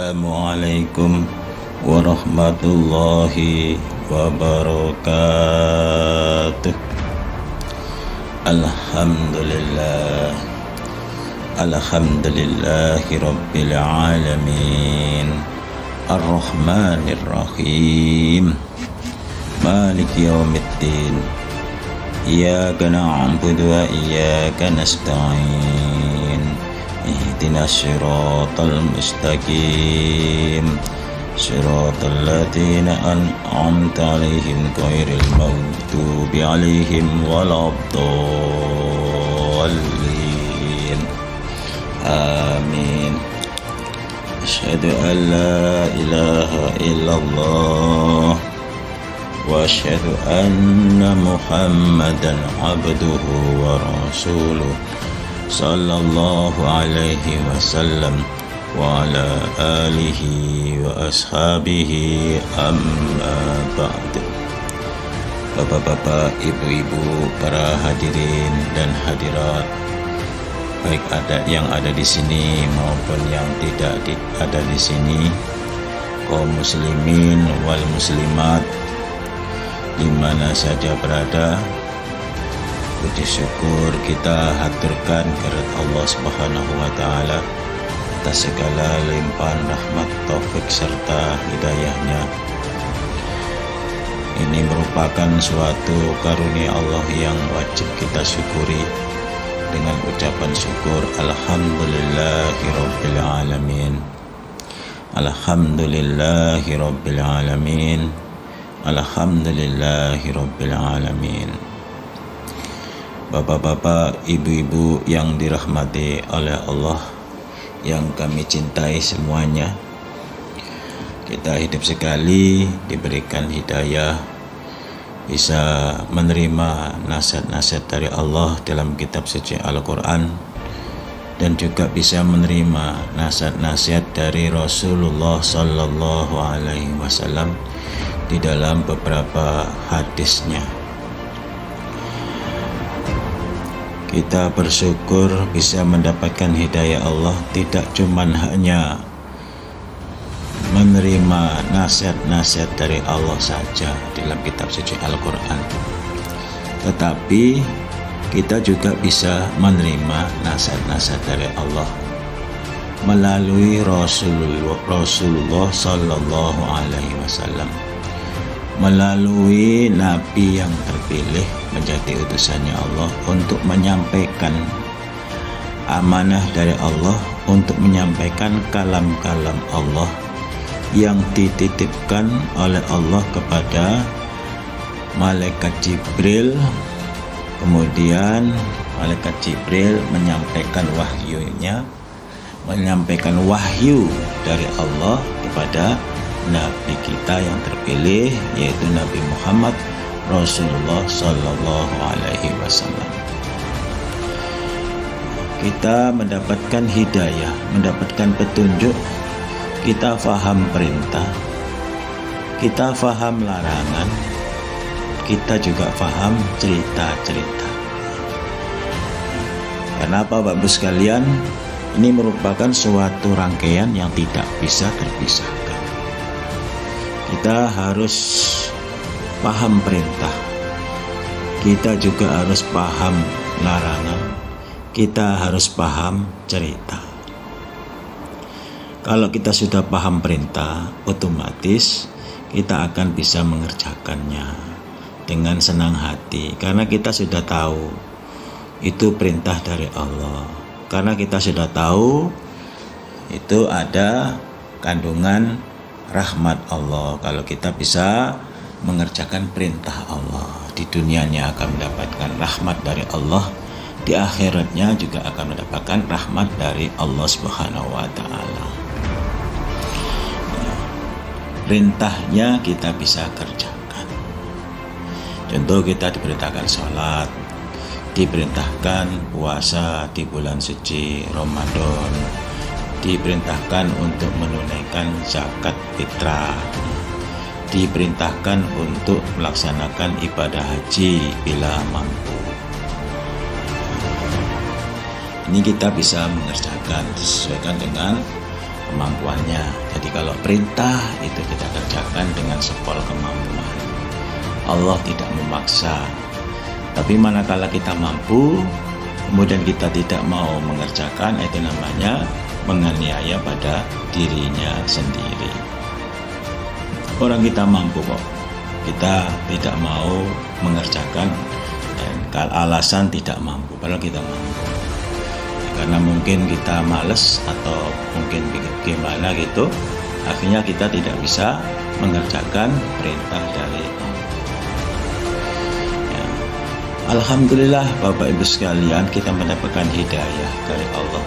Assalamualaikum warahmatullahi wabarakatuh. Alhamdulillahi rabbil alamin, ar-rahmanir rahim, maliki yaumiddin, iyyaka na'budu wa iyyaka nasta'in, ihdinas siratal mustaqim, siratal ladzina an'amta 'alaihim ghairil maghdubi 'alaihim waladdallin. Amin. Asyhadu an la ilaha illallah wa asyhadu anna Muhammadan abduhu wa rasuluh sallallahu alaihi wasallam wa ala alihi wa ashabihi amma ba'd. Bapak-bapak, ibu-ibu, para hadirin dan hadirat, baik yang ada di sini maupun yang tidak ada di sini, kaum muslimin wal muslimat di mana saja berada, puji syukur kita haturkan kepada Allah Subhanahu wa taala atas segala limpahan rahmat, taufik serta hidayahnya. Ini merupakan suatu karunia Allah yang wajib kita syukuri dengan ucapan syukur alhamdulillahirabbil alamin. Alhamdulillahirabbil alamin. Alhamdulillahirabbil alamin. Bapak-bapak, ibu-ibu yang dirahmati oleh Allah, yang kami cintai semuanya, kita hidup sekali diberikan hidayah, bisa menerima nasihat-nasihat dari Allah dalam kitab suci Al-Quran, dan juga bisa menerima nasihat-nasihat dari Rasulullah Sallallahu Alaihi Wasallam di dalam beberapa hadisnya. Kita bersyukur bisa mendapatkan hidayah Allah, tidak cuman hanya menerima nasihat-nasihat dari Allah saja dalam kitab suci Al-Quran, tetapi kita juga bisa menerima nasihat-nasihat dari Allah melalui Rasulullah Sallallahu Alaihi Wasallam, melalui Nabi yang terpilih menjadi utusannya Allah untuk menyampaikan amanah dari Allah, untuk menyampaikan kalam-kalam Allah yang dititipkan oleh Allah kepada malaikat Jibril. Kemudian malaikat Jibril menyampaikan wahyunya, menyampaikan wahyu dari Allah kepada Nabi kita yang terpilih, yaitu Nabi Muhammad Rasulullah Sallallahu Alaihi Wasallam. Kita mendapatkan hidayah, mendapatkan petunjuk, kita faham perintah, kita faham larangan, kita juga faham cerita-cerita. Kenapa Bapak sekalian? Ini merupakan suatu rangkaian yang tidak bisa terpisahkan. Kita harus paham perintah, kita juga harus paham larangan, kita harus paham cerita. Kalau kita sudah paham perintah, otomatis kita akan bisa mengerjakannya dengan senang hati, karena kita sudah tahu itu perintah dari Allah, karena kita sudah tahu itu ada kandungan rahmat Allah. Kalau kita bisa mengerjakan perintah Allah, di dunianya akan mendapatkan rahmat dari Allah, di akhiratnya juga akan mendapatkan rahmat dari Allah Subhanahu wa taala. Perintahnya kita bisa kerjakan. Contoh, kita diperintahkan sholat, diperintahkan puasa di bulan suci Ramadan, diperintahkan untuk menunaikan zakat fitrah, diperintahkan untuk melaksanakan ibadah haji bila mampu. Ini kita bisa mengerjakan, disesuaikan dengan kemampuannya. Jadi kalau perintah itu kita kerjakan dengan sepol kemampuan. Allah tidak memaksa. Tapi manakala kita mampu, kemudian kita tidak mau mengerjakan, itu namanya menganiaya pada dirinya sendiri. Orang kita mampu kok, kita tidak mau mengerjakan dan alasan tidak mampu, padahal kita mampu. Karena mungkin kita males atau mungkin gimana gitu, akhirnya kita tidak bisa mengerjakan perintah dari Allah. Ya. Alhamdulillah Bapak Ibu sekalian, kita mendapatkan hidayah dari Allah.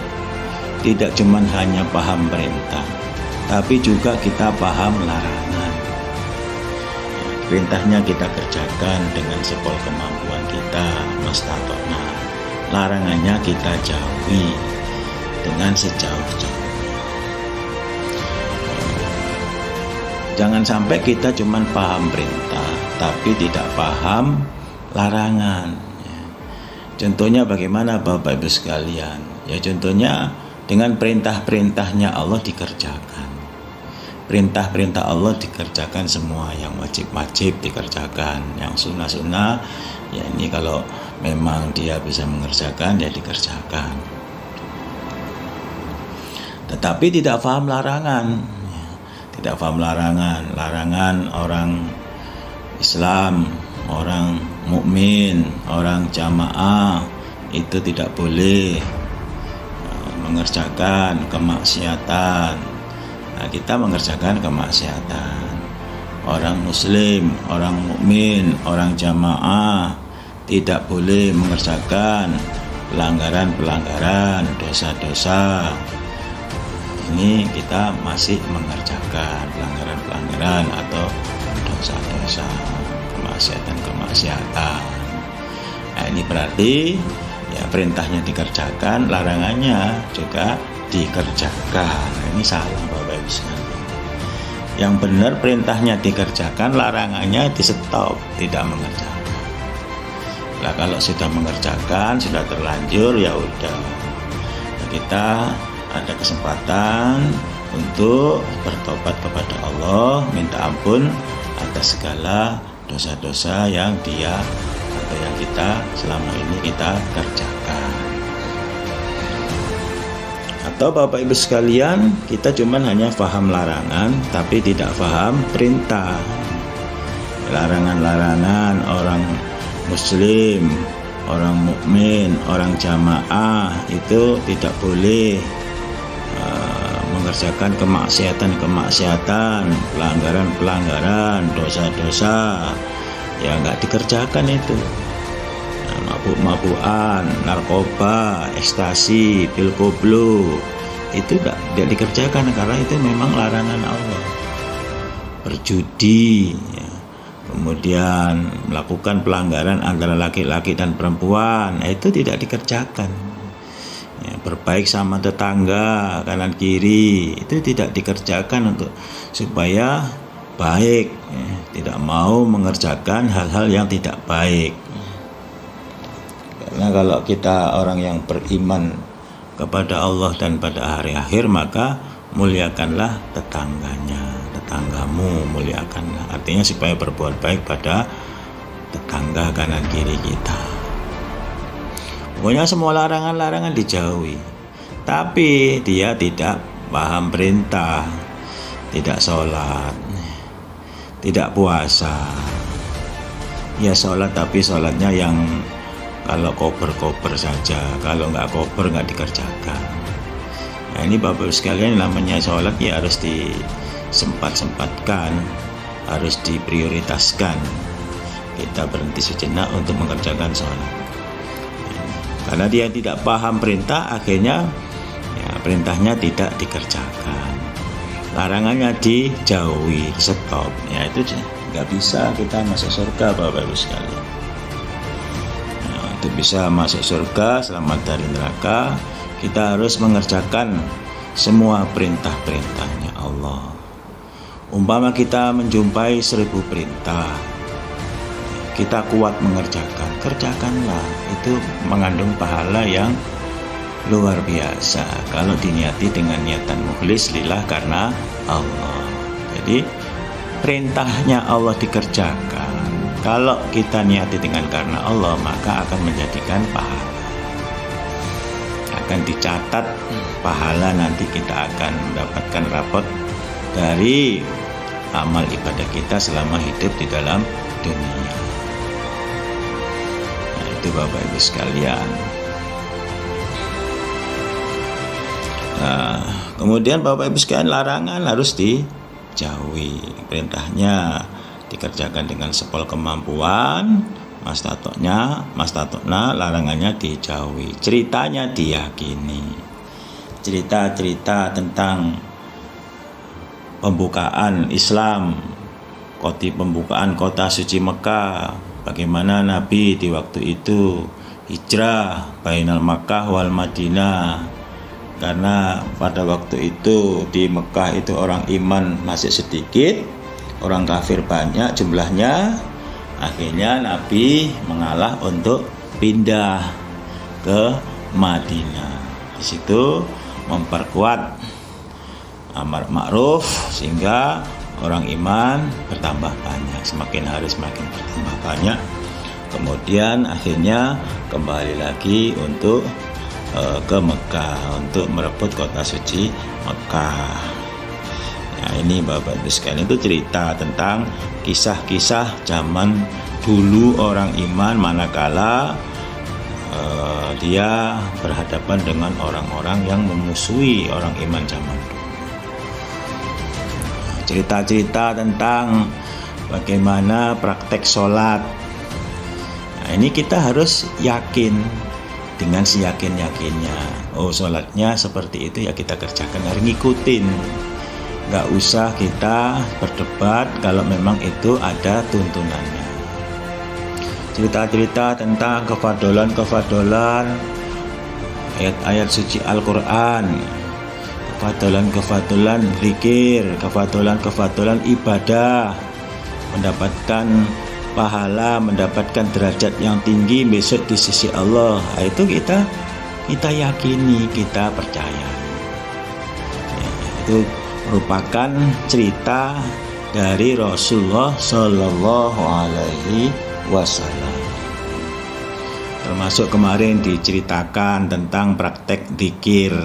Tidak cuma hanya paham perintah, tapi juga kita paham larangan. Perintahnya kita kerjakan dengan sepol kemampuan kita, mastatona. Larangannya kita jauhi dengan sejauh-jauhnya. Jangan sampai kita cuma paham perintah, tapi tidak paham larangan. Contohnya bagaimana Bapak Ibu sekalian? Ya contohnya dengan perintah-perintahnya Allah dikerjakan. Perintah-perintah Allah dikerjakan semua, yang wajib-wajib dikerjakan, yang sunnah-sunnah ya ini kalau memang dia bisa mengerjakan ya dikerjakan. Tetapi tidak paham larangan, tidak paham larangan orang Islam, orang mukmin, orang jamaah itu tidak boleh mengerjakan kemaksiatan. Nah, kita mengerjakan kemaksiatan. Orang muslim, orang mukmin, orang jamaah tidak boleh mengerjakan pelanggaran-pelanggaran, dosa-dosa. Ini kita masih mengerjakan pelanggaran-pelanggaran atau dosa-dosa, kemaksiatan-kemaksiatan. Nah, ini berarti ya perintahnya dikerjakan, larangannya juga dikerjakan. Nah, ini salah Bapak Ibu sekalian. Yang benar perintahnya dikerjakan, larangannya di stop, tidak mengerjakan. Nah, kalau sudah mengerjakan, sudah terlanjur ya udah. Nah, kita ada kesempatan untuk bertobat kepada Allah, minta ampun atas segala dosa-dosa yang dia atau yang kita selama ini kita kerjakan. Atau Bapak Ibu sekalian, kita cuman hanya paham larangan tapi tidak paham perintah. Larangan-larangan orang muslim, orang mukmin, orang jamaah itu tidak boleh mengerjakan kemaksiatan-kemaksiatan, pelanggaran-pelanggaran, dosa-dosa. Ya nggak dikerjakan itu. Mabuk-mabukan, narkoba, ekstasi, pil koplo itu tidak dikerjakan karena itu memang larangan Allah. Berjudi, ya. Kemudian melakukan pelanggaran antara laki-laki dan perempuan, itu tidak dikerjakan. Ya, berbaik sama tetangga kanan kiri itu tidak dikerjakan untuk supaya baik, ya. Tidak mau mengerjakan hal-hal yang tidak baik. Karena kalau kita orang yang beriman kepada Allah dan pada hari akhir, maka muliakanlah tetanggamu muliakanlah. Artinya supaya berbuat baik pada tetangga kanan kiri kita. Pokoknya semua larangan-larangan dijauhi. Tapi dia tidak paham perintah, tidak sholat, tidak puasa. Ya sholat tapi sholatnya yang kalau koper-koper saja, kalau nggak koper nggak dikerjakan. Nah ini Bapak sekalian, namanya sholat ya harus disempat-sempatkan, harus diprioritaskan. Kita berhenti sejenak untuk mengerjakan sholat. Karena dia tidak paham perintah, akhirnya ya, perintahnya tidak dikerjakan. Larangannya dijauhi, stop. Ya itu nggak bisa kita masuk surga Bapak Ibu sekalian. Untuk bisa masuk surga, selamat dari neraka, kita harus mengerjakan semua perintah-perintahnya Allah. Umpama kita menjumpai 1000 perintah, kita kuat mengerjakan, kerjakanlah. Itu mengandung pahala yang luar biasa kalau diniati dengan niatan mukhlis lillah karena Allah. Jadi perintahnya Allah dikerjakan. Kalau kita niati dengan karena Allah, maka akan menjadikan pahala. Akan dicatat pahala, nanti kita akan mendapatkan rapot dari amal ibadah kita selama hidup di dalam dunia. Nah, itu Bapak Ibu sekalian. Nah, kemudian Bapak Ibu sekalian, larangan harus dijauhi. Perintahnya dikerjakan dengan sepol kemampuan, mastatokna, larangannya dijauhi. Ceritanya diyakini. Cerita-cerita tentang pembukaan Islam, pembukaan kota suci Mekah, bagaimana Nabi di waktu itu hijrah bainal Makkah wal Madinah, karena pada waktu itu di Mekah itu orang iman masih sedikit, orang kafir banyak jumlahnya. Akhirnya Nabi mengalah untuk pindah ke Madinah. Di situ memperkuat amar ma'ruf sehingga orang iman bertambah banyak, semakin hari semakin bertambah banyak. Kemudian akhirnya kembali lagi untuk ke Mekah untuk merebut kota suci Mekah. Nah, ini Bapak Ibu sekalian, itu cerita tentang kisah-kisah zaman dulu orang iman manakala dia berhadapan dengan orang-orang yang memusuhi orang iman zaman dulu. Cerita-cerita tentang bagaimana praktek sholat. Nah, ini kita harus yakin dengan seyakin-yakinnya. Oh, sholatnya seperti itu ya kita kerjakan, harus ngikutin. Nggak usah kita berdebat kalau memang itu ada tuntunannya. Cerita-cerita tentang kefadolan ayat-ayat suci Al-Quran, kefadolan zikir, kefadolan ibadah, mendapatkan pahala, mendapatkan derajat yang tinggi besok di sisi Allah. Itu kita yakini, kita percaya. Ya, itu merupakan cerita dari Rasulullah Shallallahu Alaihi Wasallam. Termasuk kemarin diceritakan tentang praktek dzikir.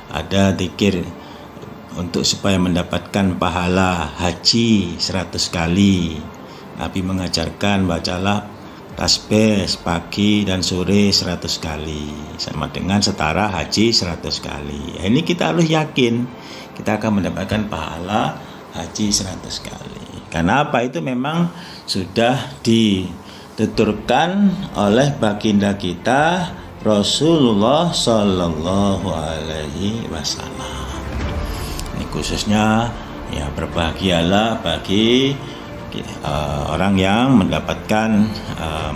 Ada dzikir untuk supaya mendapatkan pahala haji 100 kali. Nabi mengajarkan bacalah tasbih pagi dan sore 100 kali, sama dengan setara haji 100 kali. Ini kita harus yakin kita akan mendapatkan pahala haji 100 kali. Karena apa? Itu memang sudah dituturkan oleh baginda kita Rasulullah Sallallahu Alaihi Wasallam. Ini khususnya ya, berbahagialah bagi orang yang mendapatkan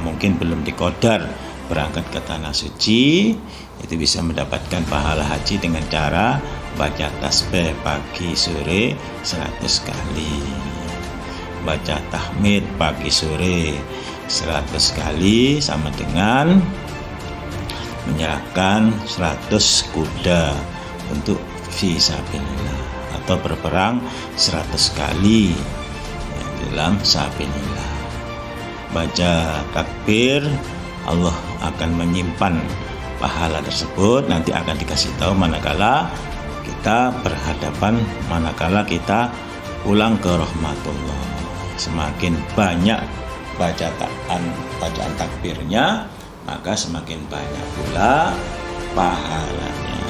mungkin belum dikodar berangkat ke tanah suci, itu bisa mendapatkan pahala haji dengan cara baca tasbih pagi sore 100 kali, baca tahmid pagi sore 100 kali, sama dengan menyerahkan 100 kuda untuk fisabilillah atau berperang 100 kali dalam sabilillah. Baca takbir, Allah akan menyimpan pahala tersebut, nanti akan dikasih tahu manakala kita berhadapan, manakala kita pulang ke rahmatullah. Semakin banyak bacaan takbirnya, maka semakin banyak pula pahalanya.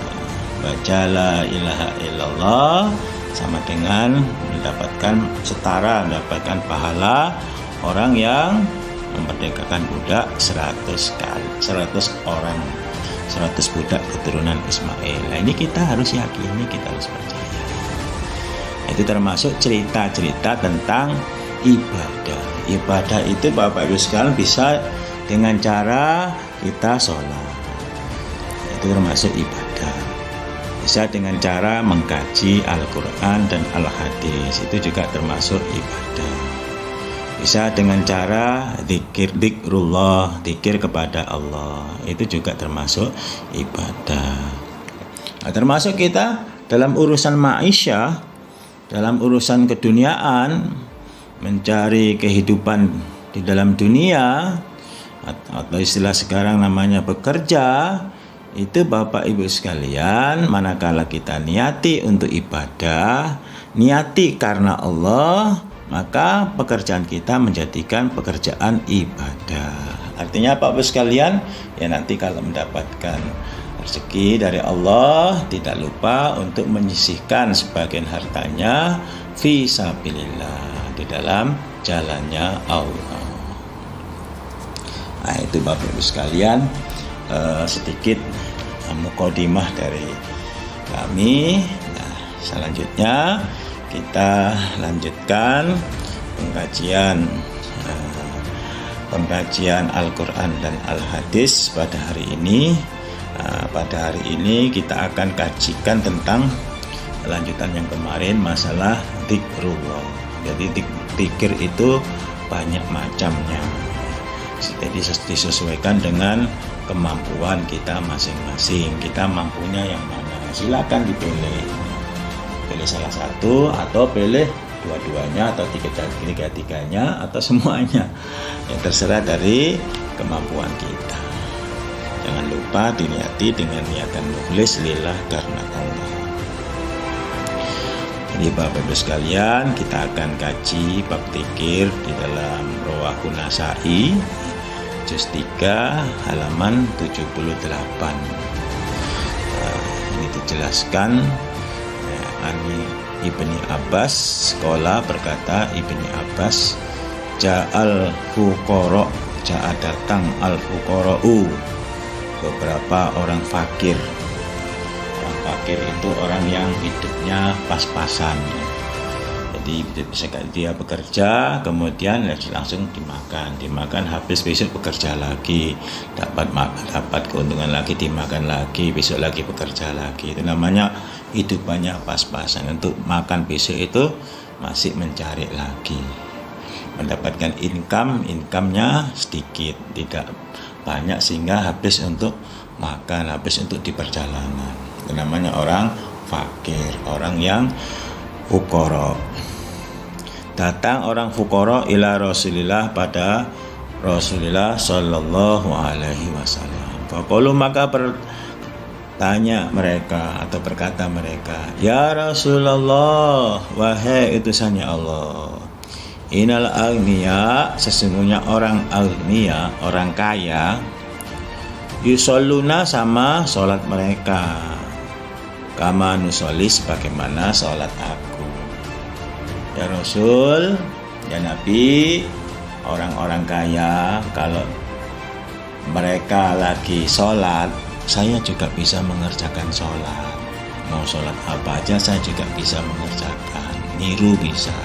Baca la ilaha illallah sama dengan mendapatkan pahala orang yang memerdekakan budak 100 kali, 100 orang, 100 budak keturunan Ismail. Nah, ini kita harus yakini, kita harus percaya. Itu termasuk cerita-cerita tentang ibadah. Ibadah itu Bapak Ibu sekalian bisa dengan cara kita sholat, itu termasuk ibadah. Bisa dengan cara mengkaji Al-Quran dan Al-Hadis, itu juga termasuk ibadah. Bisa dengan cara zikrullah, zikir kepada Allah. Itu juga termasuk ibadah. Nah, termasuk kita dalam urusan ma'isyah, dalam urusan keduniaan, mencari kehidupan di dalam dunia, atau istilah sekarang namanya bekerja. Itu Bapak Ibu sekalian, manakala kita niati untuk ibadah, niati karena Allah, maka pekerjaan kita menjadikan pekerjaan ibadah. Artinya Bapak Ibu sekalian, ya nanti kalau mendapatkan rezeki dari Allah, tidak lupa untuk menyisihkan sebagian hartanya fi sabilillah, di dalam jalannya Allah. Nah, itu Bapak Ibu sekalian, sedikit mukadimah dari kami. Nah, selanjutnya kita lanjutkan pengkajian Al-Quran dan Al-Hadis pada hari ini. Pada hari ini kita akan kajikan tentang lanjutan yang kemarin, masalah zikrullah. Jadi zikir itu banyak macamnya, jadi disesuaikan dengan kemampuan kita masing-masing. Kita mampunya yang mana, silakan dipilih. Pilih salah satu atau pilih dua-duanya atau tiga-tiganya atau semuanya, yang terserah dari kemampuan kita. Jangan lupa diniati dengan niatan mukhlis lillah, karena Allah. Jadi Bapak Ibu sekalian, kita akan kaji bab zikir di dalam Rawahun Nasa'i juz 3 halaman 78. Ini dijelaskan Ani Ibni Abbas, sekolah berkata Ibni Abbas, ja'al fuqara, ja'a datang al fuqara'u, beberapa orang fakir. Orang fakir itu orang yang hidupnya pas-pasan. Jadi dia bekerja, kemudian langsung dimakan habis, besok bekerja lagi, dapat keuntungan lagi, dimakan lagi, besok lagi bekerja lagi. Itu namanya hidupannya pas-pasan. Untuk makan besok itu masih mencari lagi, mendapatkan income-nya sedikit, tidak banyak, sehingga habis untuk makan, habis untuk di perjalanan. Itu namanya orang fakir, orang yang fuqara. Datang orang fuqara ila Rasulillah, pada Rasulullah sallallahu alaihi wasallam. Faqalu, maka bertanya mereka atau berkata mereka, ya Rasulullah, wahai utusannya Allah, innal aghniya, sesungguhnya orang aghniya, orang kaya, yusalluna, sama sholat mereka, kama nusolli, sebagaimana sholat aku. Ya Rasul, ya Nabi, orang-orang kaya kalau mereka lagi sholat, saya juga bisa mengerjakan sholat. Mau sholat apa aja saya juga bisa mengerjakan, niru bisa.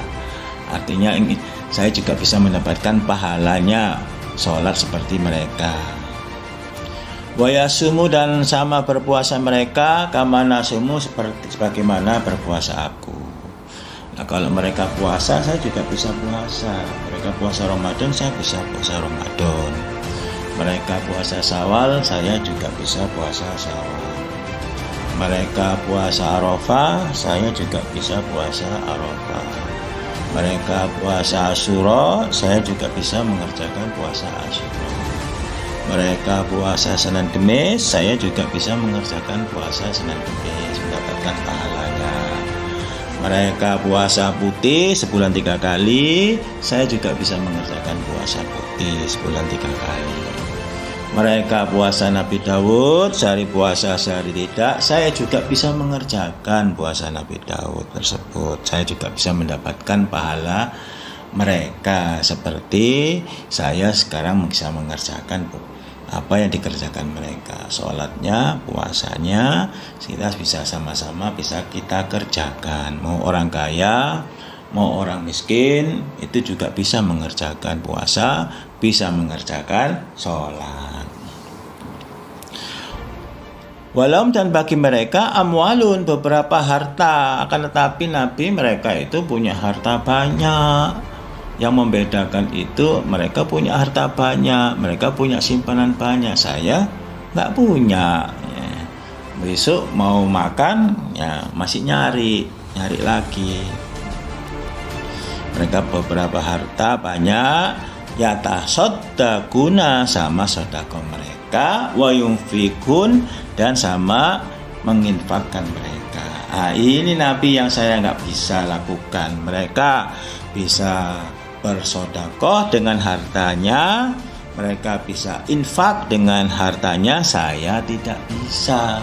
Artinya saya juga bisa mendapatkan pahalanya sholat seperti mereka. Wa yasumu, dan sama berpuasa mereka, kama nasumu, sebagaimana berpuasa aku. Nah, kalau mereka puasa, saya juga bisa puasa. Mereka puasa Ramadan, saya bisa puasa Ramadan. Mereka puasa Syawal, saya juga bisa puasa Syawal. Mereka puasa Arafah, saya juga bisa puasa Arafah. Mereka puasa Asyura, saya juga bisa mengerjakan puasa Asyura. Mereka puasa Senin Kemis, saya juga bisa mengerjakan puasa Senin Kemis, mendapatkan pahalanya. Mereka puasa putih sebulan 3 kali, saya juga bisa mengerjakan puasa putih sebulan 3 kali. Mereka puasa Nabi Daud, sehari puasa sehari tidak, saya juga bisa mengerjakan puasa Nabi Daud tersebut. Saya juga bisa mendapatkan pahala mereka, seperti saya sekarang bisa mengerjakan apa yang dikerjakan mereka, sholatnya, puasanya, kita bisa sama-sama bisa kita kerjakan. Mau orang kaya, mau orang miskin, itu juga bisa mengerjakan puasa, bisa mengerjakan sholat. Walau, dan bagi mereka amwalun, beberapa harta, akan tetapi Nabi mereka itu punya harta banyak. Yang membedakan itu mereka punya harta banyak, mereka punya simpanan banyak, saya nggak punya. Ya. Besok mau makan ya masih nyari lagi. Mereka beberapa harta banyak, ya tasaddaquna sama sedekah mereka, wa yunfikun dan sama menginfakkan mereka. Ini Nabi yang saya nggak bisa lakukan. Mereka bisa bersedekah dengan hartanya, mereka bisa infak dengan hartanya, saya tidak bisa.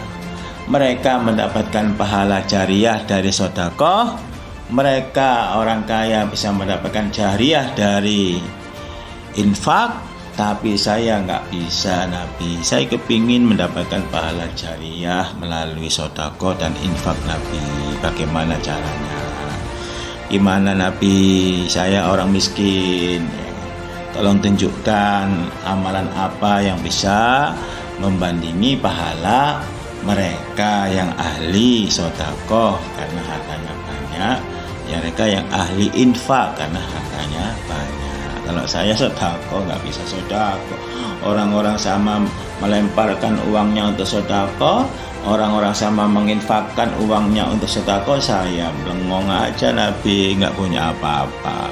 Mereka mendapatkan pahala jariah dari sedekah, mereka orang kaya bisa mendapatkan jariah dari infak, tapi saya nggak bisa Nabi. Saya kepingin mendapatkan pahala jariah melalui sedekah dan infak Nabi. Bagaimana caranya? Gimana Nabi? Saya orang miskin. Tolong tunjukkan amalan apa yang bisa membandingi pahala mereka yang ahli sedekah karena hartanya banyak, ya mereka yang ahli infak karena hartanya banyak. Kalau saya sedekah nggak bisa sedekah. Orang-orang sama melemparkan uangnya untuk sedekah, orang-orang sama menginfakkan uangnya untuk sedekah, saya blengong aja Nabi, nggak punya apa-apa.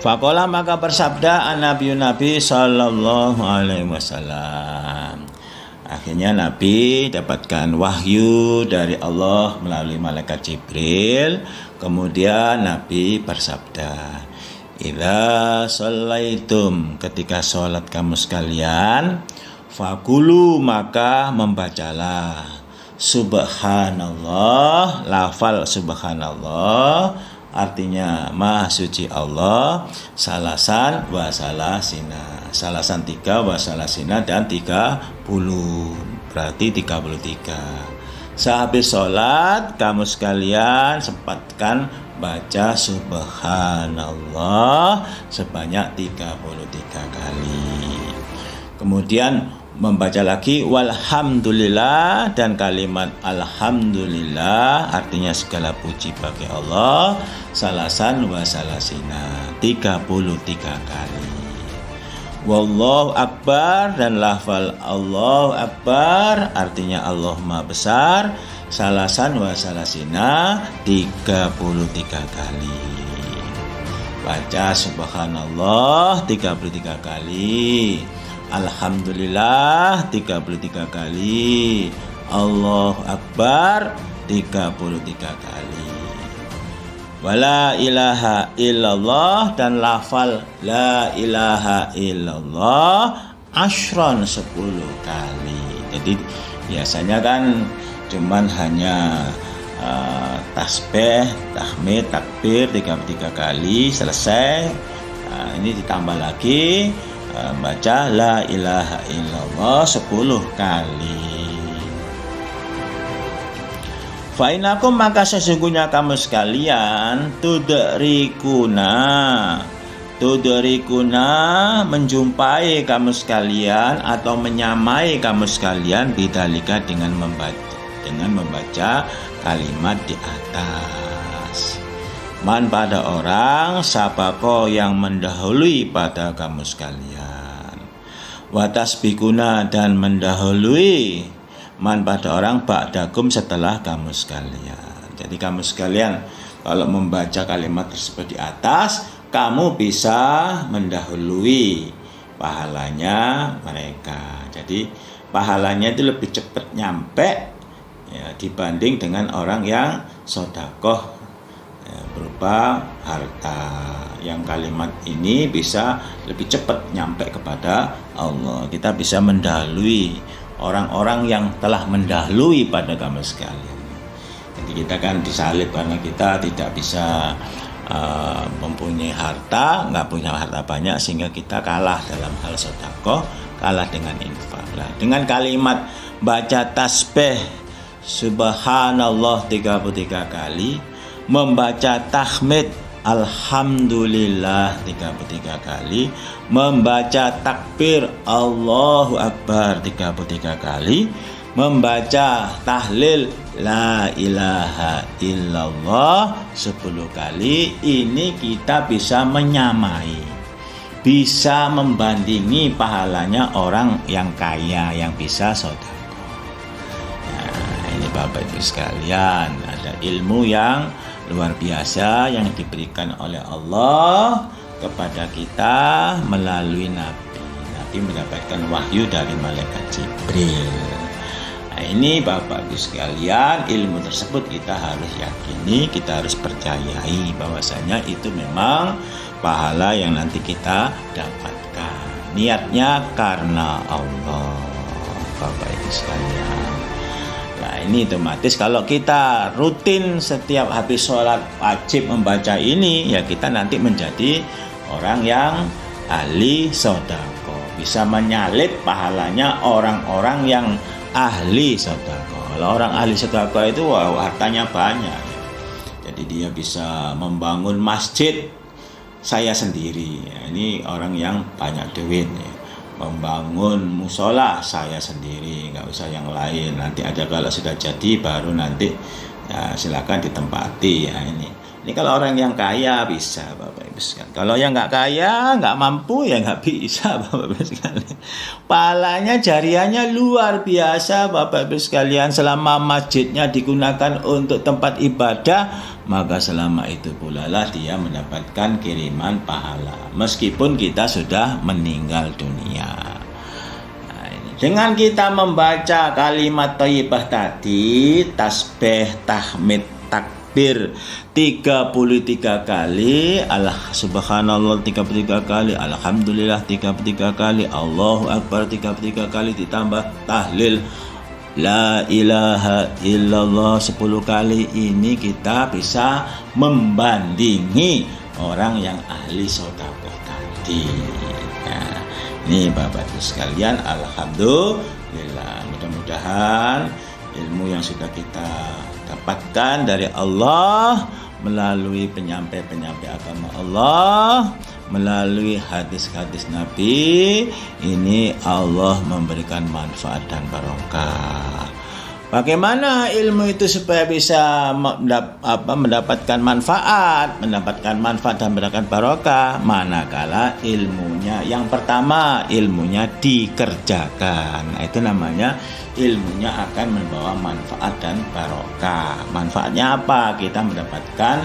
Faqala maka bersabda Nabi sallallahu alaihi wasallam. Akhirnya Nabi dapatkan wahyu dari Allah melalui malaikat Jibril. Kemudian Nabi bersabda, "Idza shallaitum, ketika sholat kamu sekalian, fakulu maka membacalah subhanallah, lafal subhanallah artinya maha suci Allah, salasan wa salasina, salasan 3 wa salasina dan 30, berarti 33. Sehabis sholat kamu sekalian sempatkan baca subhanallah sebanyak 33 kali. Kemudian membaca lagi walhamdulillah, dan kalimat alhamdulillah artinya segala puji bagi Allah, salasan wa salasina 33 kali. Wallahu akbar, dan lafal Allahu akbar artinya Allah Maha Besar, salasan wa salasina 33 kali. Baca subhanallah 33 kali, alhamdulillah 33 kali, Allahu akbar 33 kali. Wala ilaha illallah, dan lafal la ilaha illallah asyron 10 kali. Jadi biasanya kan cuman hanya tasbih, tahmid, takbir 33 kali selesai. Ini ditambah lagi baca la ilaha illallah 10 kali. Fa'inakum maka sesungguhnya kamu sekalian tudrikuna menjumpai kamu sekalian atau menyamai kamu sekalian bidalika dengan membaca kalimat di atas. Man pada orang sabako yang mendahului pada kamu sekalian, watasbikuna dan mendahului man pada orang ba'dakum setelah kamu sekalian. Jadi kamu sekalian kalau membaca kalimat tersebut di atas, kamu bisa mendahului pahalanya mereka. Jadi pahalanya itu lebih cepat nyampe ya, dibanding dengan orang yang sedekah ya, berupa harta. Yang kalimat ini bisa lebih cepat nyampe kepada Allah. Kita bisa mendahului orang-orang yang telah mendahului pada kamu sekalian. Jadi kita kan disalib karena kita tidak bisa mempunyai harta, nggak punya harta banyak, sehingga kita kalah dalam hal sedekah, kalah dengan infak. Nah, dengan kalimat baca tasbih subhanallah 33 kali, membaca tahmid alhamdulillah 33 kali, membaca takbir Allahu Akbar 33 kali, membaca tahlil la ilaha illallah 10 kali, ini kita bisa menyamai, bisa membandingi pahalanya orang yang kaya yang bisa sedekah. Nah, ini Bapak Ibu sekalian, ada ilmu yang luar biasa yang diberikan oleh Allah kepada kita melalui Nabi. Nabi mendapatkan wahyu dari malaikat Jibril. Nah, ini Bapak Ibu sekalian, ilmu tersebut kita harus yakini, kita harus percayai bahwasanya itu memang pahala yang nanti kita dapatkan. Niatnya karena Allah, Bapak Ibu sekalian. Nah, ini otomatis kalau kita rutin setiap habis sholat wajib membaca ini, ya kita nanti menjadi orang yang ahli sedekah, bisa menyalip pahalanya orang-orang yang ahli sedekah. Kalau orang ahli sedekah itu hartanya banyak, jadi dia bisa membangun masjid saya sendiri. Ini orang yang banyak duit, membangun musola saya sendiri, nggak usah yang lain. Nanti aja kalau sudah jadi baru nanti ya silakan ditempati. Ya ini kalau orang yang kaya bisa, Bapak Ibu sekalian. Kalau yang nggak kaya, nggak mampu, ya nggak bisa, Bapak Ibu sekalian. Pahalanya jariahnya luar biasa, Bapak Ibu sekalian. Selama masjidnya digunakan untuk tempat ibadah, maka selama itu pula lah dia mendapatkan kiriman pahala, meskipun kita sudah meninggal dunia. Nah, ini. Dengan kita membaca kalimat thayyibah tadi, tasbih, tahmid, takbir 33 kali, subhanallah 33 kali, alhamdulillah 33 kali, Allahu akbar 33 kali, ditambah tahlil la ilaha illallah 10 kali, ini kita bisa membandingi orang yang ahli sedekah tadi. Nah, ini Bapak Ibu sekalian, alhamdulillah, mudah-mudahan ilmu yang sudah kita dapatkan dari Allah melalui penyampai-penyampai agama Allah, melalui hadis-hadis Nabi, ini Allah memberikan manfaat dan barokah. Bagaimana ilmu itu supaya bisa mendapatkan manfaat dan mendapatkan barokah? Manakala ilmunya, yang pertama ilmunya dikerjakan, itu namanya ilmunya akan membawa manfaat dan barokah. Manfaatnya apa? Kita mendapatkan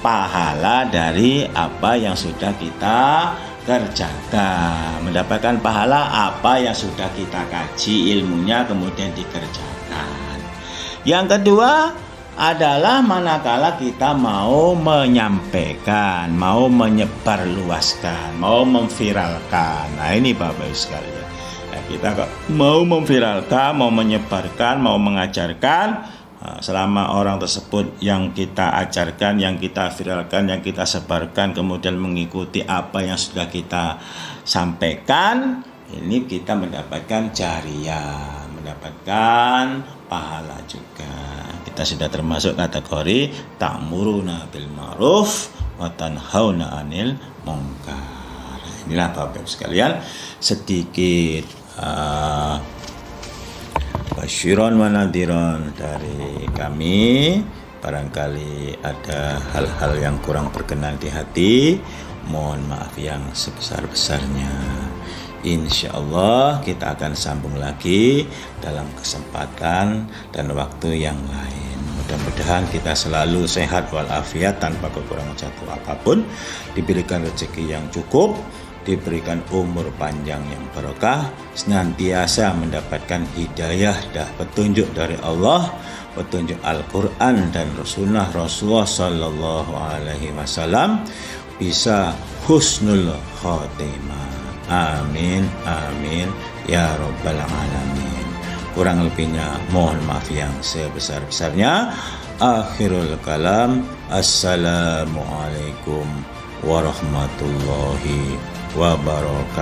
pahala dari apa yang sudah kita kerjakan, mendapatkan pahala apa yang sudah kita kaji ilmunya kemudian dikerjakan. Yang kedua adalah manakala kita mau menyampaikan, mau menyebarluaskan, mau memviralkan. Nah, ini Bapak Ibu sekalian, kita mau memviralkan, mau menyebarkan, mau mengajarkan, selama orang tersebut yang kita ajarkan, yang kita viralkan, yang kita sebarkan kemudian mengikuti apa yang sudah kita sampaikan, ini kita mendapatkan jariyah, mendapatkan pahala juga. Kita sudah termasuk kategori ta'muruna bil ma'ruf wa tanhauna 'anil munkar. Inilah Bapak Ibu sekalian sedikit basyiron wa nadhiron dari kami. Barangkali ada hal-hal yang kurang berkenan di hati, mohon maaf yang sebesar-besarnya. Insya Allah kita akan sambung lagi dalam kesempatan dan waktu yang lain. Mudah-mudahan kita selalu sehat walafiat tanpa kekurangan satu apapun, diberikan rezeki yang cukup, diberikan umur panjang yang barokah, senantiasa mendapatkan hidayah dan petunjuk dari Allah, petunjuk Al-Quran dan Rasulullah Sallallahu Alaihi Wasallam, bisa husnul khotimah. Amin, amin, ya Rabbal Alamin. Kurang lebihnya mohon maaf yang sebesar-besarnya. Akhirul kalam, assalamualaikum warahmatullahi wabarakatuh.